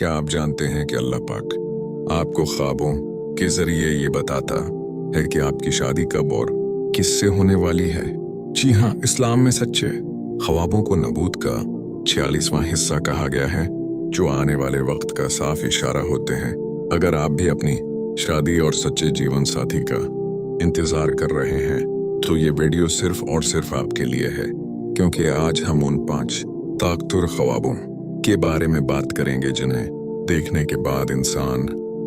क्या आप जानते हैं कि अल्लाह पाक आपको ख्वाबों के जरिए ये बताता है कि आपकी शादी कब और किससे होने वाली है? जी हाँ, इस्लाम में सच्चे ख्वाबों को नबूत का 46वां हिस्सा कहा गया है, जो आने वाले वक्त का साफ इशारा होते हैं। अगर आप भी अपनी शादी और सच्चे जीवन साथी का इंतजार कर रहे हैं, तो ये वीडियो सिर्फ और सिर्फ आपके लिए है, क्योंकि आज हम उन 5 ताकतवर ख्वाबों के बारे में बात करेंगे जिन्हें देखने के बाद इंसान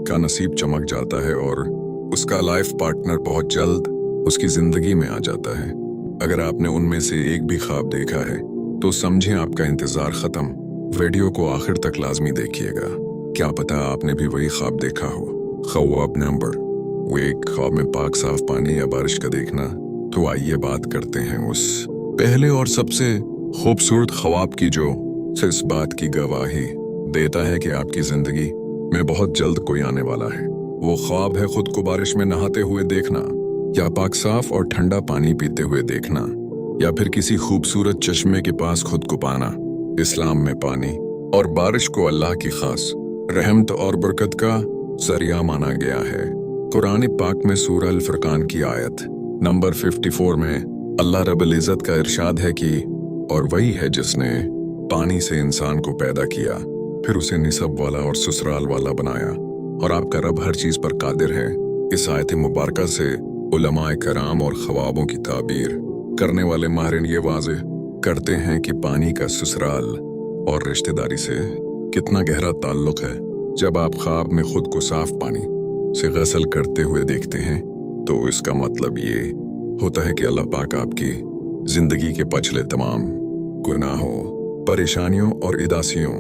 का नसीब चमक जाता है और उसका लाइफ पार्टनर बहुत जल्द उसकी जिंदगी में आ जाता है। अगर आपने उनमें से एक भी ख्वाब देखा है तो समझें आपका इंतजार खत्म। वीडियो को आखिर तक लाजमी देखिएगा, क्या पता आपने भी वही ख्वाब देखा हो। ख्वाब नंबर 1, ख्वाब में पाक साफ पानी या बारिश का देखना। तो आइए बात करते हैं उस पहले और सबसे खूबसूरत ख्वाब की, जो इस बात की गवाही देता है कि आपकी जिंदगी में बहुत जल्द कोई आने वाला है। वो ख्वाब है खुद को बारिश में नहाते हुए देखना, या पाक साफ और ठंडा पानी पीते हुए देखना, या फिर किसी खूबसूरत चश्मे के पास खुद को पाना। इस्लाम में पानी और बारिश को अल्लाह की खास रहमत और बरकत का जरिया माना गया है। कुरान पाक में सूरह अल फुरकान की आयत नंबर 54 में अल्लाह रब्बुल इज़्ज़त का इरशाद है कि और वही है जिसने पानी से इंसान को पैदा किया, फिर उसे निसब वाला और ससुराल वाला बनाया, और आपका रब हर चीज पर कादिर है। इस आयत मुबारका से उलमाए कराम और ख्वाबों की ताबीर करने वाले माहिरीन ये वाज़ेह करते हैं कि पानी का ससुराल और रिश्तेदारी से कितना गहरा ताल्लुक है। जब आप ख्वाब में खुद को साफ पानी से गसल करते हुए देखते हैं, तो इसका मतलब ये होता है कि अल्लाह पाक आपकी जिंदगी के पिछले तमाम गुनाहों, परेशानियों और उदासियों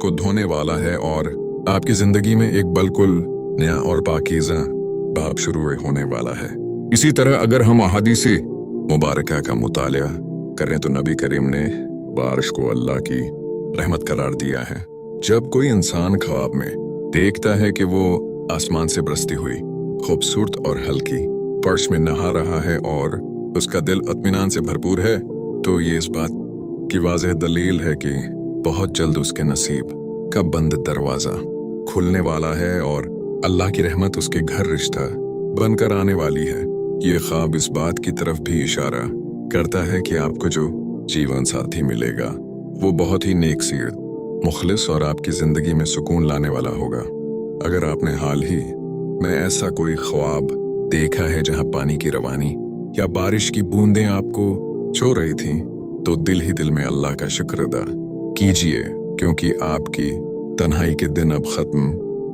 को धोने वाला है और आपकी जिंदगी में एक बिल्कुल नया और पाकीज़ा बाब शुरू होने वाला है। इसी तरह अगर हम अहादीसे मुबारका का मुतालिया करें तो नबी करीम ने बारिश को अल्लाह की रहमत करार दिया है। जब कोई इंसान ख्वाब में देखता है कि वो आसमान से बरसती हुई खूबसूरत और हल्की बारिश में नहा रहा है और उसका दिल इत्मीनान से भरपूर है, तो ये इस बात की वाज़ेह दलील है कि बहुत जल्द उसके नसीब का बंद दरवाजा खुलने वाला है और अल्लाह की रहमत उसके घर रिश्ता बनकर आने वाली है। ये ख्वाब इस बात की तरफ भी इशारा करता है कि आपको जो जीवन साथी मिलेगा वो बहुत ही नेकसीरत, मुखलिस और आपकी जिंदगी में सुकून लाने वाला होगा। अगर आपने हाल ही में ऐसा कोई ख्वाब देखा है जहां पानी की रवानी या बारिश की बूंदें आपको छू रही थी, तो दिल ही दिल में अल्लाह का शुक्र अदा कीजिए, क्योंकि आपकी तन्हाई के दिन अब खत्म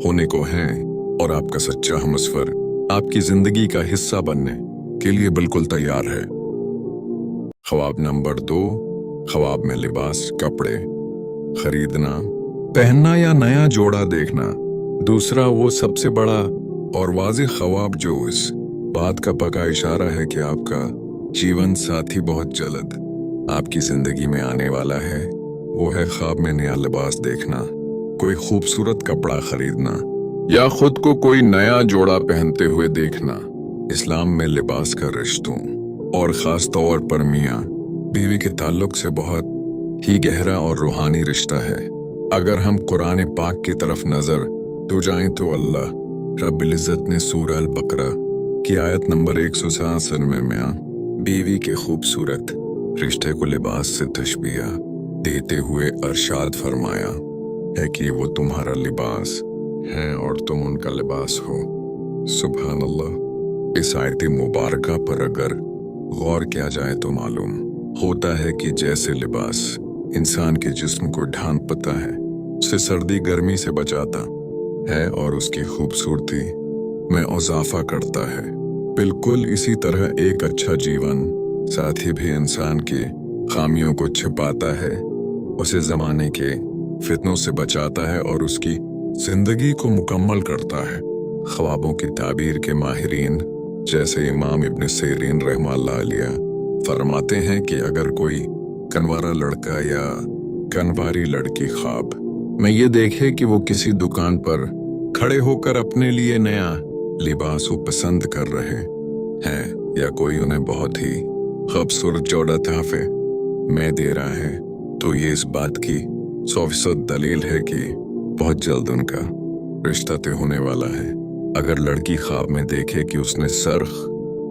होने को हैं और आपका सच्चा हमसफर आपकी जिंदगी का हिस्सा बनने के लिए बिल्कुल तैयार है। ख्वाब नंबर 2, ख्वाब में लिबास, कपड़े खरीदना, पहनना या नया जोड़ा देखना। दूसरा वो सबसे बड़ा और वाज़ेह ख्वाब जो इस बात का पक्का इशारा है कि आपका जीवन साथी बहुत जल्द आपकी जिंदगी में आने वाला है, वो है ख्वाब में नया लिबास देखना, कोई खूबसूरत कपड़ा खरीदना या खुद को कोई नया जोड़ा पहनते हुए देखना। इस्लाम में लिबास का रिश्तों और खास तौर पर मियाँ बीवी के ताल्लुक से बहुत ही गहरा और रूहानी रिश्ता है। अगर हम कुरान पाक की तरफ नजर तो जाएं तो अल्लाह रब्बुल इज़्ज़त ने सूरह अल बकरा की आयत नंबर 167 में मियाँ बीवी के खूबसूरत रिश्ते को लिबास से तशबीह देते हुए अरशाद फरमाया है कि वो तुम्हारा लिबास है और तुम उनका लिबास हो। सुभान अल्लाह। इस आयत मुबारका पर अगर गौर किया जाए तो मालूम होता है कि जैसे लिबास इंसान के जिस्म को ढांपता है, उसे सर्दी गर्मी से बचाता है और उसकी खूबसूरती में इजाफा करता है, बिल्कुल इसी तरह एक अच्छा जीवन साथी भी इंसान की खामियों को छिपाता है, उसे जमाने के फितनों से बचाता है और उसकी जिंदगी को मुकम्मल करता है। ख्वाबों की ताबीर के माहिरीन जैसे इमाम इब्न सीरीन रहमतुल्लाह अलैह फरमाते हैं कि अगर कोई कनवारा लड़का या कनवारी लड़की ख्वाब में ये देखे कि वो किसी दुकान पर खड़े होकर अपने लिए नया लिबास पसंद कर रहे हैं, या कोई उन्हें बहुत ही खूबसूरत जोड़ा तोहफे में दे रहा है, तो ये इस बात की 100% दलील है कि बहुत जल्द उनका रिश्ता तय होने वाला है। अगर लड़की ख्वाब में देखे कि उसने सर्ख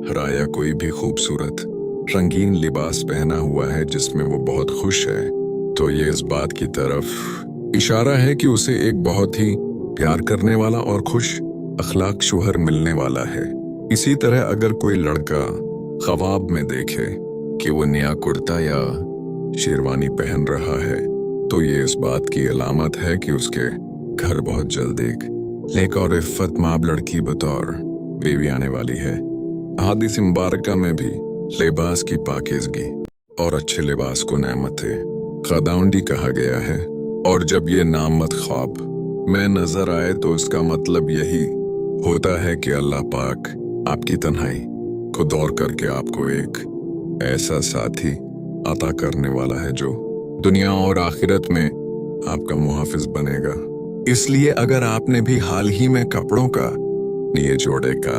हराया कोई भी खूबसूरत रंगीन लिबास पहना हुआ है जिसमें वो बहुत खुश है, तो ये इस बात की तरफ इशारा है कि उसे एक बहुत ही प्यार करने वाला और खुश अखलाक शौहर मिलने वाला है। इसी तरह अगर कोई लड़का ख्वाब में देखे कि वो नया कुर्ता या शेरवानी पहन रहा है, तो ये इस बात की अलामत है कि उसके घर बहुत जल्द एक नेक और इफ़्फ़त माब लड़की बतौर बीवी आने वाली है। हदीस मुबारका में भी लिबास की पाकीज़गी और अच्छे लिबास को नेमत ख़दाउंडी कहा गया है, और जब ये नामत ख्वाब में नजर आए तो इसका मतलब यही होता है कि अल्लाह पाक आपकी तन्हाई को दौर करके आपको एक ऐसा साथी अता करने वाला है जो दुनिया और आखिरत में आपका मुहाफिज बनेगा। इसलिए अगर आपने भी हाल ही में कपड़ों का, नए जोड़े का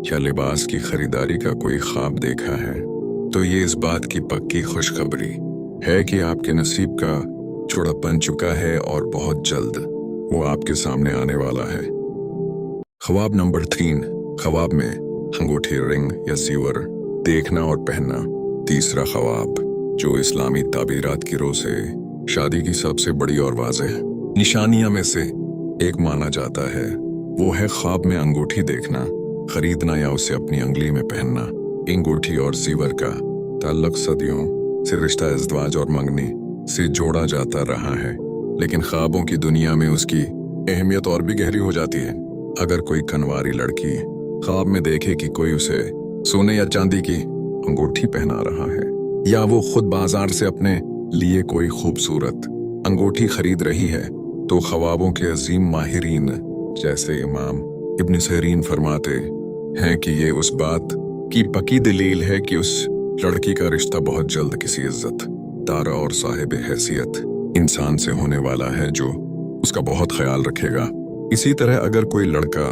या लिबास की खरीदारी का कोई ख्वाब देखा है, तो ये इस बात की पक्की खुशखबरी है कि आपके नसीब का जोड़ा बन चुका है और बहुत जल्द वो आपके सामने आने वाला है। ख्वाब नंबर 3, ख्वाब में अंगूठी, रिंग या ज़ीवर देखना और पहनना। तीसरा ख्वाब जो इस्लामी ताबीरात की रोह से शादी की सबसे बड़ी और वाज़ेह निशानियां में से एक माना जाता है, वो है ख्वाब में अंगूठी देखना, खरीदना या उसे अपनी अंगुली में पहनना। अंगूठी और ज़ीवर का ताल्लुक सदियों से रिश्ता इज़्दवाज और मंगनी से जोड़ा जाता रहा है, लेकिन ख्वाबों की दुनिया में उसकी अहमियत और भी गहरी हो जाती है। अगर कोई कनवारी लड़की ख्वाब में देखे कि कोई उसे सोने या चांदी की अंगूठी पहना रहा है, या वो खुद बाजार से अपने लिए कोई खूबसूरत अंगूठी खरीद रही है, तो ख्वाबों के अजीम माहिरीन जैसे इमाम इब्न सीरीन फरमाते हैं कि ये उस बात की पक्की दलील है कि उस लड़की का रिश्ता बहुत जल्द किसी इज्जत दार और साहिब हैसियत इंसान से होने वाला है जो उसका बहुत ख्याल रखेगा। इसी तरह अगर कोई लड़का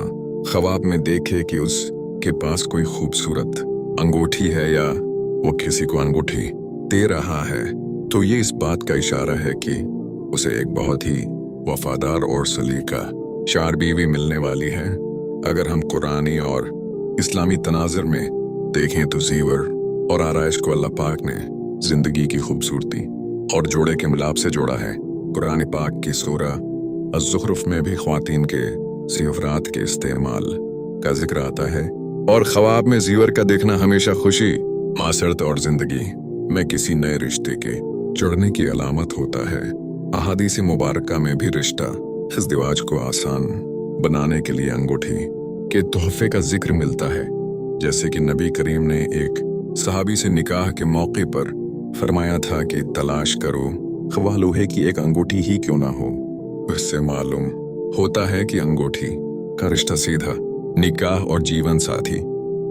ख्वाब में देखे कि उसके पास कोई खूबसूरत अंगूठी है या वो किसी को अंगूठी दे रहा है, तो ये इस बात का इशारा है कि उसे एक बहुत ही वफादार और सलीका शार बीवी मिलने वाली है। अगर हम कुरानी और इस्लामी तनाज़ुर में देखें तो ज़ीवर और आराइश को अल्लाह पाक ने जिंदगी की खूबसूरती और जोड़े के मिलाप से जोड़ा है। कुरान पाक की सूरा अज़्ज़ुख़रुफ़ में भी ख्वातीन के ज़ीवरात के इस्तेमाल का जिक्र आता है, और ख्वाब में ज़ीवर का देखना हमेशा खुशी, मासरत और जिंदगी में किसी नए रिश्ते के जुड़ने की अलामत होता है। अहादीस मुबारका में भी रिश्ता इज़्दिवाज को आसान बनाने के लिए अंगूठी के तोहफे का जिक्र मिलता है, जैसे कि नबी करीम ने एक सहाबी से निकाह के मौके पर फरमाया था कि तलाश करो, ख्वाह लोहे की एक अंगूठी ही क्यों ना हो। इससे मालूम होता है कि अंगूठी का रिश्ता सीधा निकाह और जीवन साथी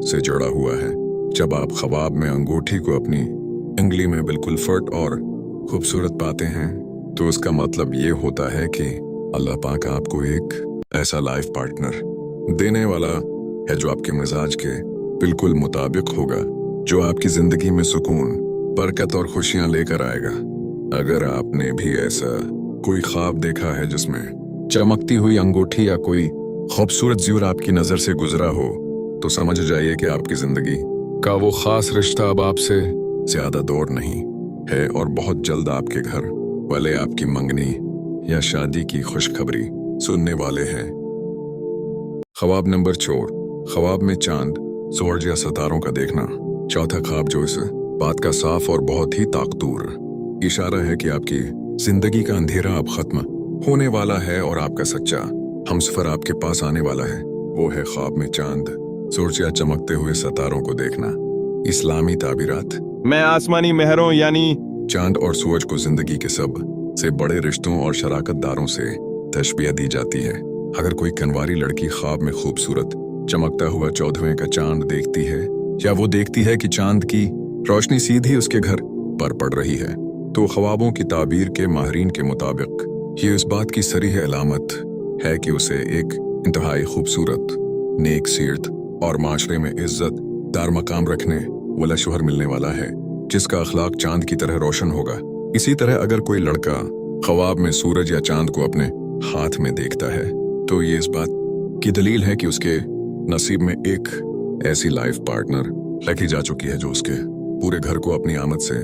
से जुड़ा हुआ है। जब आप ख्वाब में अंगूठी को अपनी उंगली में बिल्कुल फिट और खूबसूरत पाते हैं, तो उसका मतलब ये होता है कि अल्लाह पाक आपको एक ऐसा लाइफ पार्टनर देने वाला है जो आपके मिजाज के बिल्कुल मुताबिक होगा, जो आपकी जिंदगी में सुकून, बरकत और खुशियां लेकर आएगा। अगर आपने भी ऐसा कोई ख्वाब देखा है जिसमें चमकती हुई अंगूठी या कोई खूबसूरत ज़ीवर आपकी नज़र से गुजरा हो, तो समझ जाइए कि आपकी जिंदगी का वो खास रिश्ता अब आपसे ज्यादा दूर नहीं है, और बहुत जल्द आपके घर वाले आपकी मंगनी या शादी की खुशखबरी सुनने वाले हैं। ख्वाब नंबर 4, ख्वाब में चांद, सूरज या सितारों का देखना। चौथा ख्वाब जो इस बात का साफ और बहुत ही ताकतवर इशारा है कि आपकी जिंदगी का अंधेरा अब खत्म होने वाला है और आपका सच्चा हमसफर आपके पास आने वाला है, वो है ख्वाब में चांद, सूरज या चमकते हुए सितारों को देखना। इस्लामी ताबीरात में आसमानी महरों यानी चांद और सूरज को जिंदगी के सब से बड़े रिश्तों और शराकतदारों से तशबीह दी जाती है। अगर कोई कनवारी लड़की ख्वाब में खूबसूरत चमकता हुआ 14वें का चांद देखती है, या वो देखती है कि चांद की रोशनी सीधी उसके घर पर पड़ रही है, तो ख्वाबों की ताबीर के माहिरीन के मुताबिक ये इस बात की सरीह अलामत है कि उसे एक इंतहाई खूबसूरत, नेक सीरत और माशरे में इज्जत दार मकाम रखने वाला शौहर मिलने वाला है, जिसका अखलाक चांद की तरह रोशन होगा। इसी तरह अगर कोई लड़का ख्वाब में सूरज या चांद को अपने हाथ में देखता है तो ये इस बात की दलील है कि उसके नसीब में एक ऐसी लाइफ पार्टनर लिखी जा चुकी है जो उसके पूरे घर को अपनी आमद से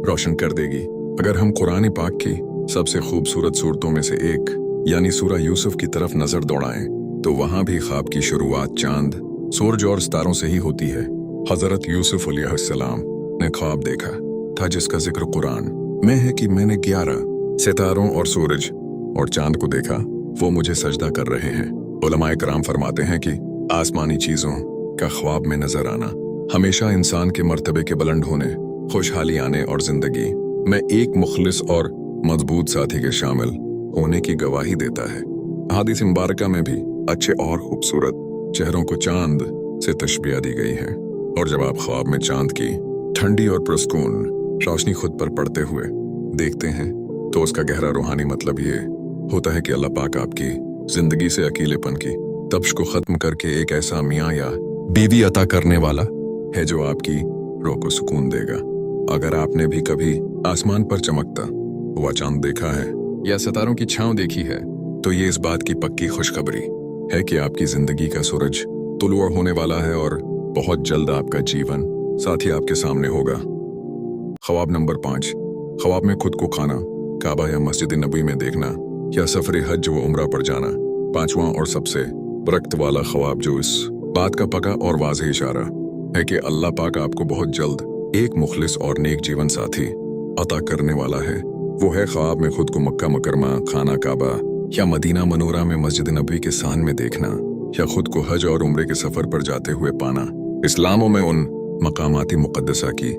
रोशन कर देगी। अगर हम कुरान पाक की सबसे खूबसूरत सूरतों में से एक यानी सूरा यूसुफ की तरफ नजर दौड़ाएं तो वहां भी ख्वाब की शुरुआत चांद, सूरज और सितारों से ही होती है। हजरत यूसुफ अलैहिस्सलाम ने ख्वाब देखा था जिसका जिक्र कुरान में है कि मैंने 11 सितारों और सूरज और चांद को देखा, वो मुझे सजदा कर रहे हैं। उलमाए कराम फरमाते हैं कि आसमानी चीजों का ख्वाब में नजर आना हमेशा इंसान के मर्तबे के बुलंद होने, खुशहाली आने और जिंदगी में एक मुखलिस और मजबूत साथी के शामिल होने की गवाही देता है। हदीस मुबारका में भी अच्छे और खूबसूरत चेहरों को चांद से तशबीह दी गई है, और जब आप ख्वाब में चांद की ठंडी और पुरस्कून रोशनी खुद पर पड़ते हुए देखते हैं तो उसका गहरा रूहानी मतलब ये होता है कि अल्लाह पाक आपकी जिंदगी से अकेलेपन की तब्श को खत्म करके एक ऐसा मियाँ या बीवी अता करने वाला है जो आपकी रूह को सुकून देगा। अगर आपने भी कभी आसमान पर चमकता हुआ चांद देखा है या सितारों की छांव देखी है तो ये इस बात की पक्की खुशखबरी है कि आपकी जिंदगी का सूरज तुलुआ होने वाला है और बहुत जल्द आपका जीवन साथी आपके सामने होगा। ख्वाब नंबर 5, ख्वाब में खुद को खाना, काबा या मस्जिद नबी में देखना या सफर हज व उम्रा पर जाना। 5वां और सबसे बरकत वाला ख्वाब जो इस बात का पका और वाज़ेह इशारा है कि अल्लाह पाक आपको बहुत जल्द एक मुखलिस और नेक जीवन साथी अता करने वाला है। वो है ख्वाब में खुद को मक्का मुकरमा, खाना काबा या मदीना मनोरा में मस्जिद नबी के सान में देखना या खुद को हज और उम्रे के सफर पर जाते हुए पाना। इस्लामों में उन मकामाती मुक़द्दसा की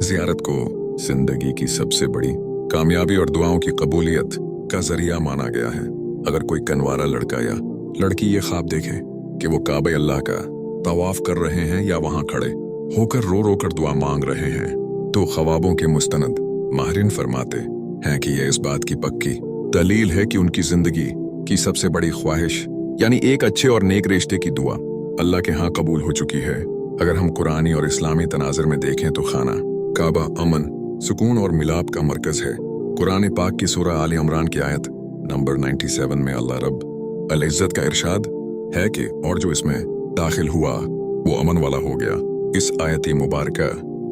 ज़ियारत को जिंदगी की सबसे बड़ी कामयाबी और दुआओं की कबूलियत का जरिया माना गया है। अगर कोई कनवारा लड़का या लड़की ये ख्वाब देखे कि वो काबे अल्लाह का तवाफ कर रहे हैं या वहां खड़े होकर रो रो कर दुआ मांग रहे हैं तो ख्वाबों के मुस्तनद माहिरीन फरमाते हैं कि यह इस बात की पक्की दलील है कि उनकी जिंदगी की सबसे बड़ी ख्वाहिश यानी एक अच्छे और नेक रिश्ते की दुआ अल्लाह के यहाँ कबूल हो चुकी है। अगर हम कुरानी और इस्लामी तनाज़र में देखें तो खाना काबा अमन, सुकून और मिलाप का मरकज है। कुरान पाक की सूरा आले इमरान की आयत नंबर 97 में अल्लाह रब अल इज़्ज़त का इरशाद है कि और जो इसमें दाखिल हुआ वो अमन वाला हो गया। इस आयती मुबारका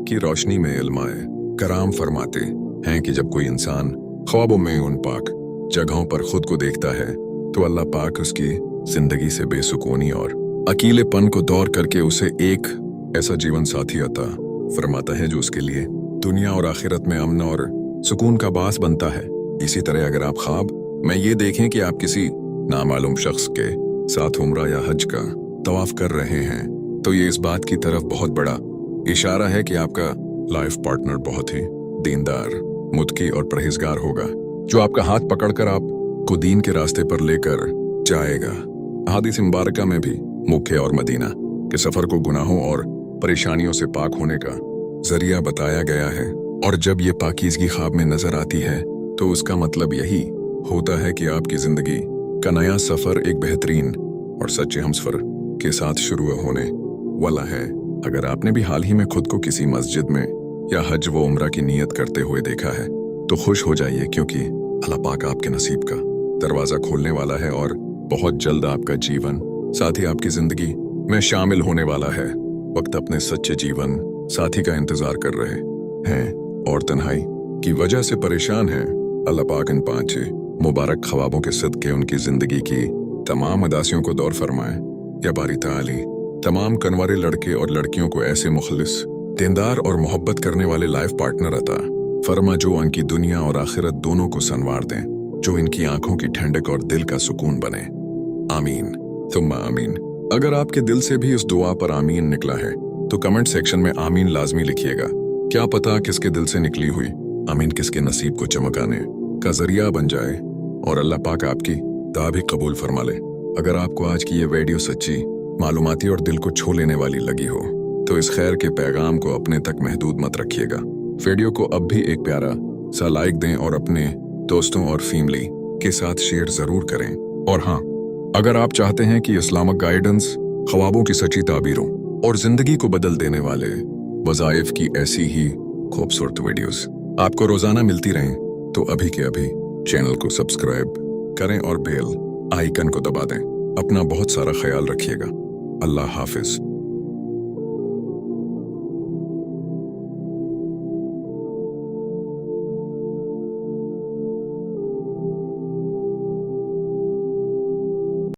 की रोशनी में इल्माए कराम फरमाते हैं कि जब कोई इंसान ख्वाबों में उन पाक जगहों पर खुद को देखता है तो अल्लाह पाक उसकी जिंदगी से बेसुकूनी और अकेलेपन को दूर करके उसे एक ऐसा जीवन साथी अता फरमाता है जो उसके लिए दुनिया और आखिरत में अमन और सुकून का बास बनता है। इसी तरह अगर आप ख्वाब में ये देखें कि आप किसी नामालूम शख्स के साथ उम्रा या हज का तवाफ कर रहे हैं तो ये इस बात की तरफ बहुत बड़ा इशारा है कि आपका लाइफ पार्टनर बहुत ही दीनदार, मुत्की और परहेजगार होगा जो आपका हाथ पकड़कर आपको दीन के रास्ते पर लेकर जाएगा। हदीस मुबारका में भी मक्के और मदीना के सफर को गुनाहों और परेशानियों से पाक होने का जरिया बताया गया है, और जब ये पाकीज़गी ख्वाब में नजर आती है तो उसका मतलब यही होता है कि आपकी जिंदगी का नया सफर एक बेहतरीन और सच्चे हमसफर के साथ शुरू होने वाला है। अगर आपने भी हाल ही में खुद को किसी मस्जिद में या हज व उम्रा की नीयत करते हुए देखा है तो खुश हो जाइए, क्योंकि अल्लाह पाक आपके नसीब का दरवाजा खोलने वाला है और बहुत जल्द आपका जीवन साथी आपकी जिंदगी में शामिल होने वाला है। वक्त अपने सच्चे जीवन साथी का इंतजार कर रहे हैं और तन्हाई की वजह से परेशान हैं। अल्लाह पाक इन 5 मुबारक ख्वाबों के सदके उनकी जिंदगी की तमाम अदासियों को दौर फरमाए। या बारी ताली तमाम कनवारे लड़के और लड़कियों को ऐसे मुखलिस, दीनदार और मोहब्बत करने वाले लाइफ पार्टनर अता फरमा जो उनकी दुनिया और आखिरत दोनों को संवार दें, जो इनकी आंखों की ठंडक और दिल का सुकून बने। आमीन सुम्मा आमीन। अगर आपके दिल से भी इस दुआ पर आमीन निकला है तो कमेंट सेक्शन में आमीन लाजमी लिखिएगा। क्या पता किसके दिल से निकली हुई आमीन किसके नसीब को चमकाने का जरिया बन जाए और अल्लाह पाक आपकी दुआ भी कबूल फरमा ले। अगर आपको आज की ये वीडियो सच्ची, मालूमाती और दिल को छू लेने वाली लगी हो तो इस खैर के पैगाम को अपने तक महदूद मत रखिएगा। वीडियो को अब भी एक प्यारा सा लाइक दें और अपने दोस्तों और फैमिली के साथ शेयर जरूर करें। और हाँ, अगर आप चाहते हैं कि इस्लामिक गाइडेंस, ख्वाबों की सच्ची ताबीरों और जिंदगी को बदल देने वाले वज़ाइफ की ऐसी ही खूबसूरत वीडियोस आपको रोजाना मिलती रहें तो अभी के अभी चैनल को सब्सक्राइब करें और बेल आइकन को दबा दें। अपना बहुत सारा ख्याल रखिएगा। अल्लाह हाफिज।